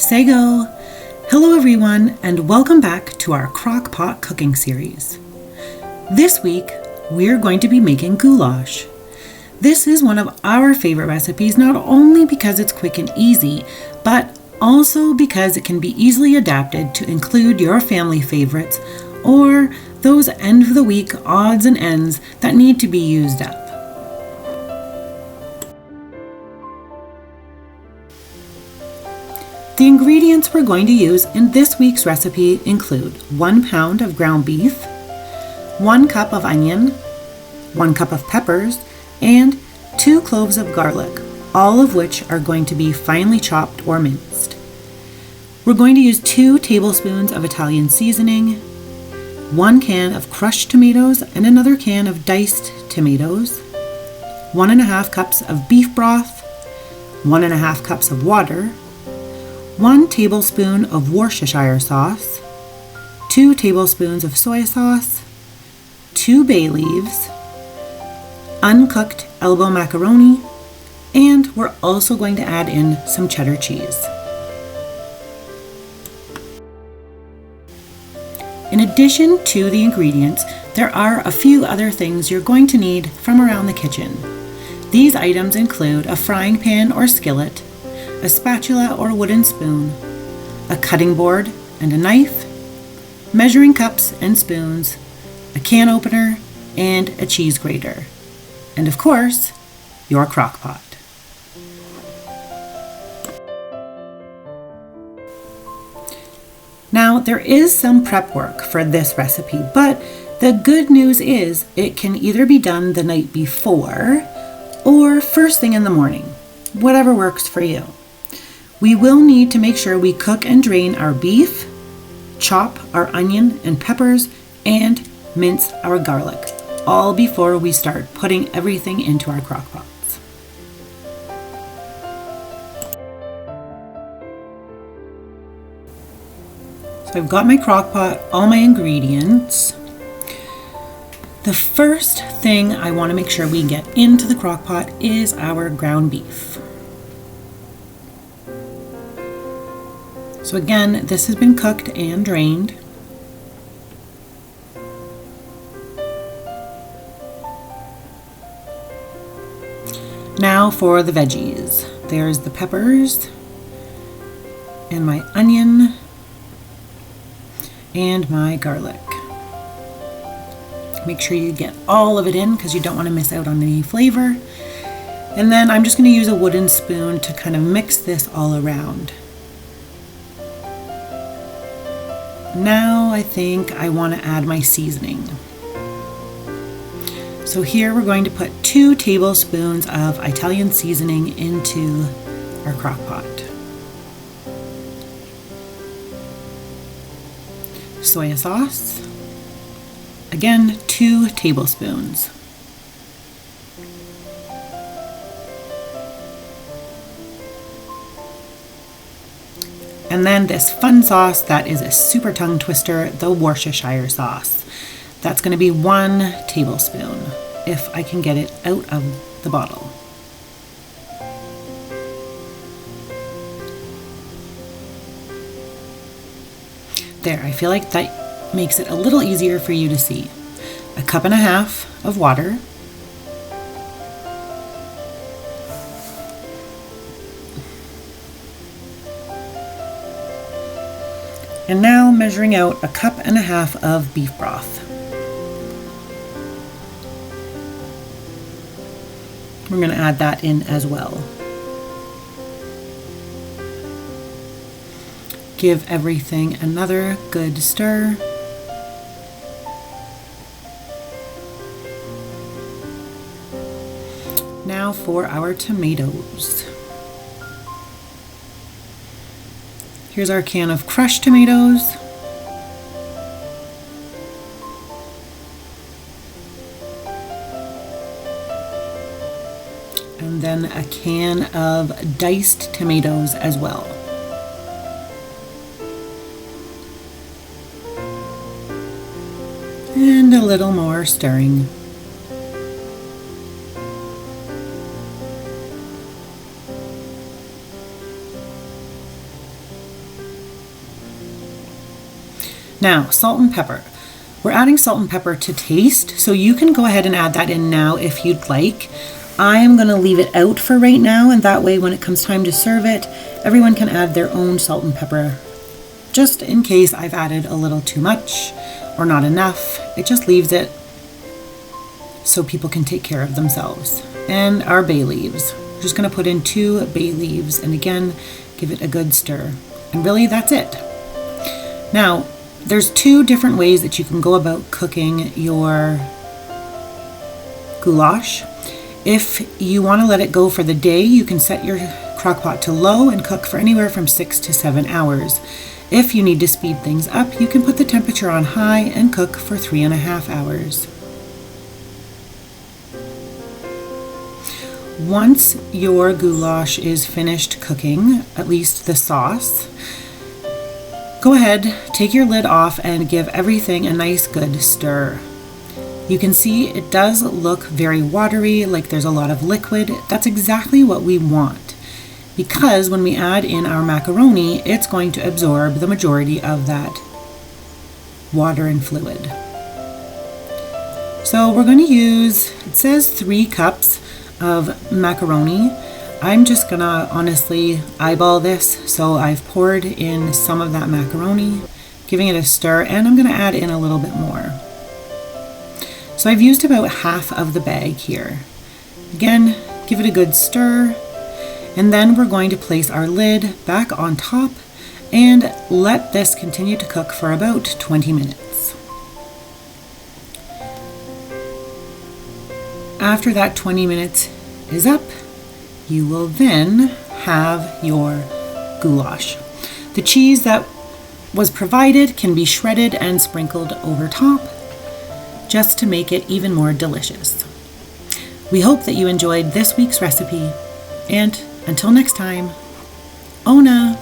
Sego! Hello everyone and welcome back to our crock pot cooking series. This week we're going to be making goulash. This is one of our favorite recipes not only because it's quick and easy, but also because it can be easily adapted to include your family favorites or those end of the week odds and ends that need to be used up. The ingredients we're going to use in this week's recipe include 1 pound of ground beef, 1 cup of onion, 1 cup of peppers, and 2 cloves of garlic, all of which are going to be finely chopped or minced. We're going to use 2 tablespoons of Italian seasoning, 1 can of crushed tomatoes and another can of diced tomatoes, 1.5 cups of beef broth, 1.5 cups of water, 1 tablespoon of Worcestershire sauce, 2 tablespoons of soy sauce, 2 bay leaves, uncooked elbow macaroni, and we're also going to add in some cheddar cheese. In addition to the ingredients, there are a few other things you're going to need from around the kitchen. These items include a frying pan or skillet, a spatula or wooden spoon, a cutting board and a knife, measuring cups and spoons, a can opener, and a cheese grater. And of course, your crock pot. Now, there is some prep work for this recipe, but the good news is it can either be done the night before or first thing in the morning, whatever works for you. We will need to make sure we cook and drain our beef, chop our onion and peppers, and mince our garlic, all before we start putting everything into our crock pots. So I've got my crock pot, all my ingredients. The first thing I want to make sure we get into the crock pot is our ground beef. So again, this has been cooked and drained. Now for the veggies. There's the peppers and my onion and my garlic. Make sure you get all of it in because you don't want to miss out on any flavor. And then I'm just going to use a wooden spoon to kind of mix this all around. Now I think I want to add my seasoning. So here we're going to put 2 tablespoons of Italian seasoning into our crock pot. Soy sauce, again 2 tablespoons. And then this fun sauce that is a super tongue twister, the Worcestershire sauce. That's going to be 1 tablespoon, if I can get it out of the bottle. There, I feel like that makes it a little easier for you to see. 1.5 cups of water. And now measuring out 1.5 cups of beef broth. We're going to add that in as well. Give everything another good stir. Now for our tomatoes. Here's our can of crushed tomatoes. And then a can of diced tomatoes as well. And a little more stirring. Now, salt and pepper. We're adding salt and pepper to taste, so you can go ahead and add that in now if you'd like. I am going to leave it out for right now, and that way when it comes time to serve it, everyone can add their own salt and pepper. Just in case I've added a little too much or not enough, it just leaves it so people can take care of themselves. And our bay leaves. We're just going to put in 2 bay leaves and again, give it a good stir. And really that's it. Now, there's 2 different ways that you can go about cooking your goulash. If you want to let it go for the day, you can set your crock pot to low and cook for anywhere from 6 to 7 hours. If you need to speed things up, you can put the temperature on high and cook for 3.5 hours. Once your goulash is finished cooking, at least the sauce, go ahead, take your lid off and give everything a nice good stir. You can see it does look very watery, like there's a lot of liquid. That's exactly what we want, because when we add in our macaroni, it's going to absorb the majority of that water and fluid. So we're going to use, it says 3 cups of macaroni. I'm just gonna honestly eyeball this, so I've poured in some of that macaroni, giving it a stir, and I'm gonna add in a little bit more. So I've used about half of the bag here. Again, give it a good stir, and then we're going to place our lid back on top and let this continue to cook for about 20 minutes. After that 20 minutes is up, you will then have your goulash. The cheese that was provided can be shredded and sprinkled over top just to make it even more delicious. We hope that you enjoyed this week's recipe, and until next time, Ona!